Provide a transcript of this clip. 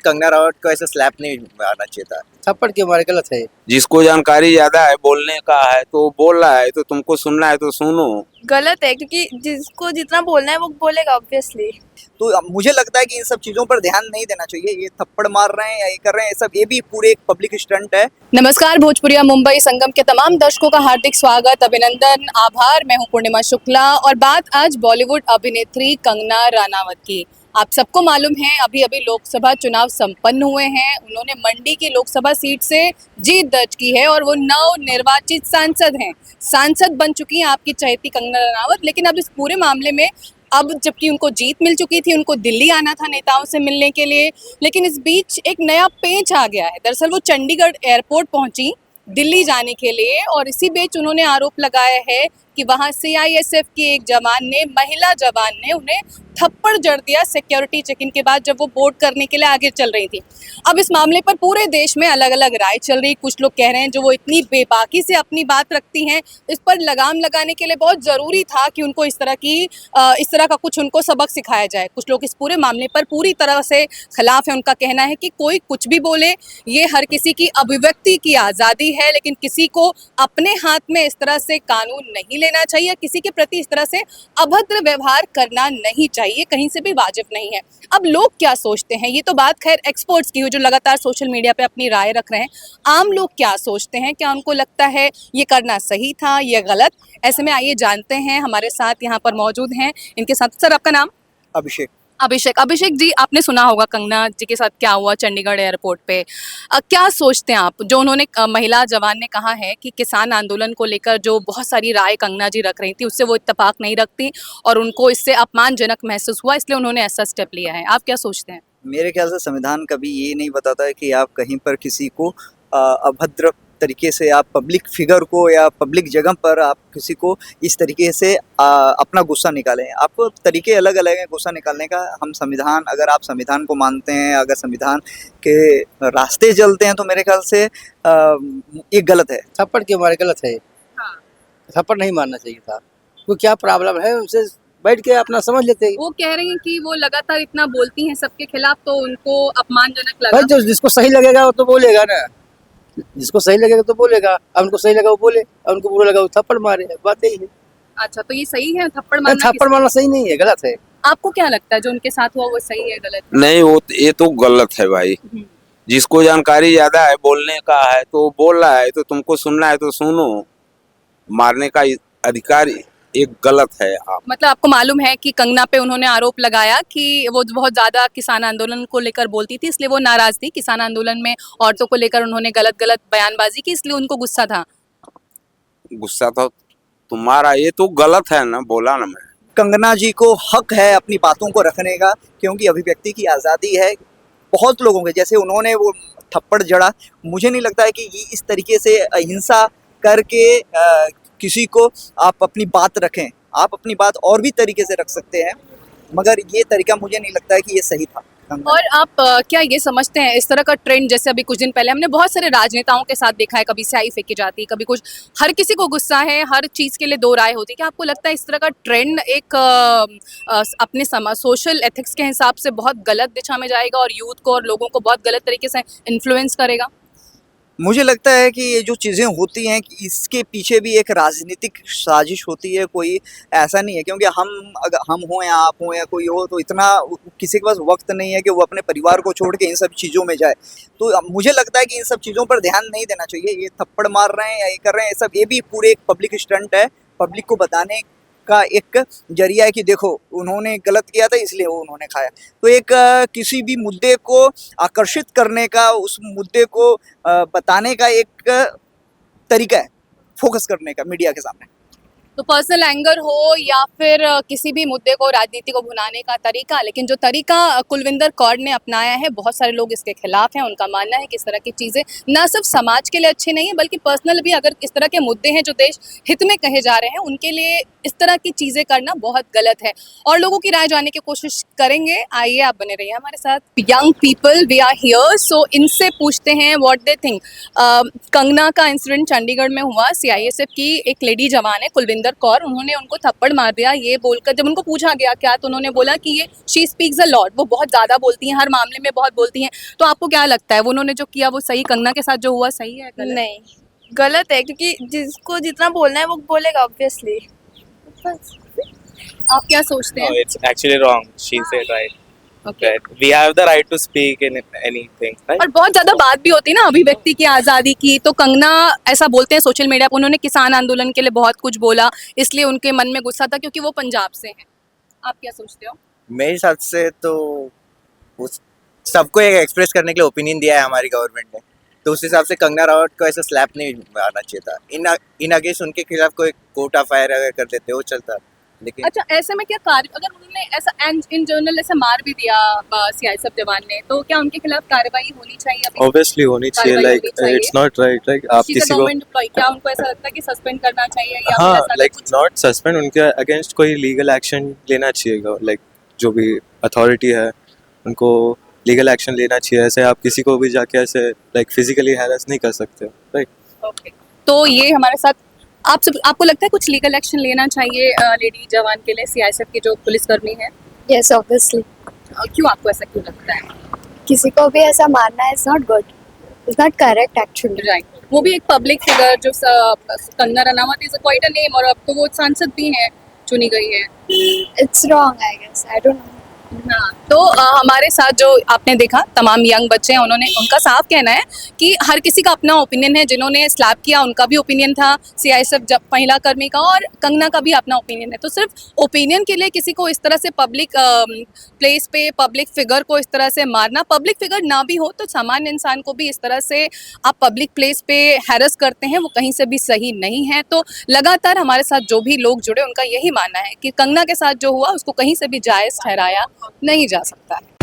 कंगना रावत को ऐसे स्लैप नहीं मारना चाहिए था। थप्पड़ क्यों मारे, गलत है। जिसको जानकारी ज्यादा है बोलने का है तो बोल रहा है, तो तुमको सुनना है तो सुनो। गलत है क्योंकि जिसको जितना बोलना है वो बोलेगा ऑब्वियसली। तो मुझे लगता है कि इन सब चीजों पर ध्यान नहीं देना चाहिए। ये थप्पड़ मार रहे हैं या ये कर रहे हैं, ये सब ये भी पूरे एक पब्लिक स्टंट है। नमस्कार, भोजपुरिया मुंबई संगम के तमाम दर्शकों का हार्दिक स्वागत, अभिनंदन, आभार। मैं हूं पूर्णिमा शुक्ला और बात आज बॉलीवुड अभिनेत्री कंगना रनावत की। आप सबको मालूम है अभी अभी लोकसभा चुनाव संपन्न हुए हैं। उन्होंने मंडी की लोकसभा सीट से जीत दर्ज की है और वो नवनिर्वाचित सांसद हैं। सांसद बन चुकी हैं आपकी चहेती कंगना रनावत। लेकिन अब इस पूरे मामले में अब जबकि उनको जीत मिल चुकी थी, उनको दिल्ली आना था नेताओं से मिलने के लिए, लेकिन इस बीच एक नया पेंच आ गया है। दरअसल वो चंडीगढ़ एयरपोर्ट पहुंची दिल्ली जाने के लिए और इसी बीच उन्होंने आरोप लगाया है कि वहां सीआईएसएफ के एक जवान ने, महिला जवान ने उन्हें थप्पड़ जड़ दिया सिक्योरिटी चेक इन के बाद, जब वो बोर्ड करने के लिए आगे चल रही थी। अब इस मामले पर पूरे देश में अलग अलग राय चल रही। कुछ लोग कह रहे हैं जो वो इतनी बेबाकी से अपनी बात रखती हैं, इस पर लगाम लगाने के लिए बहुत ज़रूरी था कि उनको इस तरह का कुछ उनको सबक सिखाया जाए। कुछ लोग इस पूरे मामले पर पूरी तरह से खिलाफ है। उनका कहना है कि कोई कुछ भी बोले, ये हर किसी की अभिव्यक्ति की आज़ादी है, लेकिन किसी को अपने हाथ में इस तरह से कानून नहीं लेना चाहिए, किसी के प्रति इस तरह से अभद्र व्यवहार करना नहीं चाहिए, कहीं से भी वाजिब नहीं है। अब लोग क्या सोचते हैं, ये तो बात खैर एक्सपर्ट्स की हो जो लगातार सोशल मीडिया पे अपनी राय रख रहे हैं। आम लोग क्या सोचते हैं, क्या उनको लगता है ये करना सही था, ये गलत? ऐसे में आइए जानते हैं। हमारे साथ यहाँ पर मौजूद हैं इनके साथ। सर, आपका नाम? अभिषेक जी, आपने सुना होगा कंगना जी के साथ क्या हुआ चंडीगढ़ एयरपोर्ट पे। क्या सोचते हैं आप, जो उन्होंने महिला जवान ने कहा है कि किसान आंदोलन को लेकर जो बहुत सारी राय कंगना जी रख रही थी उससे वो इत्तेफाक नहीं रखती और उनको इससे अपमानजनक महसूस हुआ, इसलिए उन्होंने ऐसा स्टेप लिया है। आप क्या सोचते हैं? मेरे ख्याल से संविधान कभी ये नहीं बताता है कि आप कहीं पर किसी को अभद्र तरीके से, आप पब्लिक फिगर को या पब्लिक जगह पर आप किसी को इस तरीके से अपना गुस्सा निकालें। आपको तरीके अलग अलग हैं गुस्सा निकालने का। हम संविधान, अगर आप संविधान को मानते हैं, अगर संविधान के रास्ते चलते हैं, तो मेरे ख्याल से ये गलत है। थप्पड़ क्यों मारे, गलत है। हाँ। थप्पड़ नहीं मारना चाहिए था। कोई क्या प्रॉब्लम है, उनसे बैठ के अपना समझ लेते। वो कह रही हैं कि वो लगातार इतना बोलती हैं सबके खिलाफ, तो उनको अपमानजनक लगा। भाई जो जिसको सही लगेगा वो तो बोलेगा ना, जिसको सही लगेगा तो बोलेगा। अब उनको सही लगा वो बोले, अब उनको बुरा लगा वो थप्पड़ मारे, बात यही है। अच्छा, तो ये सही है थप्पड़ मारना? थप्पड़ मारना सही नहीं है, गलत है। आपको क्या लगता है जो उनके साथ हुआ वो सही है, गलत है? नहीं, वो ये तो गलत है भाई। जिसको जानकारी ज्यादा है बोलने का है तो बोल रहा है, तो तुमको सुनना है तो सुनो। मारने का अधिकार एक गलत है। आप मतलब आपको मालूम है कि कंगना पे उन्होंने आरोप लगाया कि वो बहुत ज्यादा किसान आंदोलन को लेकर बोलती थी, इसलिए वो नाराज थी। किसान आंदोलन में औरतों को लेकर उन्होंने गलत बयानबाजी की, इसलिए उनको गुस्सा था। गुस्सा तो तुम्हारा, ये तो गलत है ना, बोला ना मैं। कंगना जी को हक है अपनी बातों को रखने का, क्योंकि अभिव्यक्ति की आज़ादी है। बहुत लोगों के जैसे उन्होंने वो थप्पड़ जड़ा, मुझे नहीं लगता है कि ये इस तरीके से हिंसा करके किसी को आप अपनी बात रखें। आप अपनी बात और भी तरीके से रख सकते हैं, मगर ये तरीका मुझे नहीं लगता है कि ये सही था। और आप क्या ये समझते हैं इस तरह का ट्रेंड, जैसे अभी कुछ दिन पहले हमने बहुत सारे राजनेताओं के साथ देखा है, कभी स्याही फेंकी जाती, कभी कुछ, हर किसी को गुस्सा है, हर चीज़ के लिए दो राय होती है। क्या आपको लगता है इस तरह का ट्रेंड एक अपने सोशल एथिक्स के हिसाब से बहुत गलत दिशा में जाएगा और यूथ को और लोगों को बहुत गलत तरीके से इन्फ्लुएंस करेगा? मुझे लगता है कि ये जो चीज़ें होती हैं कि इसके पीछे भी एक राजनीतिक साजिश होती है। कोई ऐसा नहीं है क्योंकि अगर हम हों या आप हों या कोई हो, तो इतना किसी के पास वक्त नहीं है कि वो अपने परिवार को छोड़ के इन सब चीज़ों में जाए। तो मुझे लगता है कि इन सब चीज़ों पर ध्यान नहीं देना चाहिए। ये थप्पड़ मार रहे हैं या ये कर रहे हैं, ये सब ये भी पूरे एक पब्लिक स्टंट है। पब्लिक को बताने का एक जरिया है कि देखो उन्होंने गलत किया था इसलिए वो उन्होंने खाया। तो एक किसी भी मुद्दे को आकर्षित करने का, उस मुद्दे को बताने का एक तरीका है, फोकस करने का मीडिया के सामने। तो पर्सनल एंगर हो या फिर किसी भी मुद्दे को, राजनीति को भुनाने का तरीका, लेकिन जो तरीका कुलविंदर कौर ने अपनाया है, बहुत सारे लोग इसके खिलाफ हैं। उनका मानना है कि इस तरह की चीज़ें ना सिर्फ समाज के लिए अच्छी नहीं है, बल्कि पर्सनल भी, अगर इस तरह के मुद्दे हैं जो देश हित में कहे जा रहे हैं, उनके लिए इस तरह की चीज़ें करना बहुत गलत है। और लोगों की राय जानने की कोशिश करेंगे। आइए, आप बने रहिए हमारे साथ। Young people we are here, so इनसे पूछते हैं व्हाट दे थिंक। कंगना का इंसिडेंट चंडीगढ़ में हुआ, सीआईएसएफ की एक लेडी जवान है कुलविंदर हरजिंदर कौर, उन्होंने उनको थप्पड़ मार दिया ये बोलकर। जब उनको पूछा गया क्या, तो उन्होंने बोला कि ये शी स्पीक्स अ लॉट, वो बहुत ज़्यादा बोलती हैं, हर मामले में बहुत बोलती हैं। तो आपको क्या लगता है वो उन्होंने जो किया वो सही, कंगना के साथ जो हुआ सही है गलत? नहीं, गलत है, क्योंकि जिसको जितना बोलना है वो बोलेगा ऑब्वियसली। आप क्या सोचते No, हैं? it's actually wrong. She said right. Okay. Right. We have the right to speak in anything, right? और बहुत ज्यादा बात भी होती है ना अभिव्यक्ति की आजादी की, तो कंगना ऐसा बोलते हैं सोशल मीडिया पर, उन्होंने किसान आंदोलन के लिए बहुत कुछ बोला, इसलिए उनके मन में गुस्सा था क्योंकि वो पंजाब से हैं। आप क्या सोचते हो? मेरे हिसाब से तो उस सबको एक एक्सप्रेस करने के लिए ओपिनियन दिया है हमारी गवर्नमेंट ने, तो उस हिसाब से कंगना रावत को ऐसा स्लैप नहीं मारना चाहिए था। इन अगेंस्ट उनके खिलाफ कोई कोर्ट ऑफ फायर अगर कर देते वो चलता, लेकिन अच्छा, ऐसे में क्या कार्य, अगर उन्होंने ऐसा इन जनरल ऐसे मार भी दिया सीआईएसएफ जवान ने, तो क्या उनके खिलाफ कार्रवाई होनी चाहिए अभी? ऑब्वियसली होनी चाहिए, कार्रवाई लाइक होनी चाहिए। इट्स नॉट राइट, लाइक आप She's a किसी को government employee, क्या उनको ऐसा लगता है कि सस्पेंड करना चाहिए या फिर हाँ ऐसा लाइक कुछ? नॉट सस्पेंड, उनके अगेंस्ट कोई लीगल एक्शन लेना चाहिए, लाइक जो भी अथॉरिटी है उनको लीगल एक्शन लेना चाहिए। ऐसे आप किसी को भी जाके ऐसे लाइक फिजिकली हैरेस नहीं कर सकते, राइट? ओके, तो ये हमारे साथ आपको लगता है कुछ लीगल एक्शन लेना चाहिए लेडी जवान के लिए, सीआईएसएफ की जो पुलिसकर्मी है? Yes, obviously. क्यों, आपको ऐसा क्यों लगता है? किसी को भी ऐसा मारना is not good, is not correct actually. Right, वो भी एक पब्लिक फिगर जो Kangana Ranaut is quite a name, और अब तो वो सांसद भी हैं, चुनी गई है। It's wrong, I guess, I don't know. हाँ, तो हमारे साथ जो आपने देखा तमाम यंग बच्चे हैं, उनका साफ कहना है कि हर किसी का अपना ओपिनियन है। जिन्होंने स्लैप किया उनका भी ओपिनियन था, सीआईएसएफ जब महिला कर्मी का, और कंगना का भी अपना ओपिनियन है। तो सिर्फ ओपिनियन के लिए किसी को इस तरह से पब्लिक प्लेस पे पब्लिक फिगर को इस तरह से मारना, पब्लिक फिगर ना भी हो तो सामान्य इंसान को भी इस तरह से आप पब्लिक प्लेस पे हैरस करते हैं, वो कहीं से भी सही नहीं है। तो लगातार हमारे साथ जो भी लोग जुड़े उनका यही मानना है कि कंगना के साथ जो हुआ उसको कहीं से भी जायज़ ठहराया नहीं जा सकता है।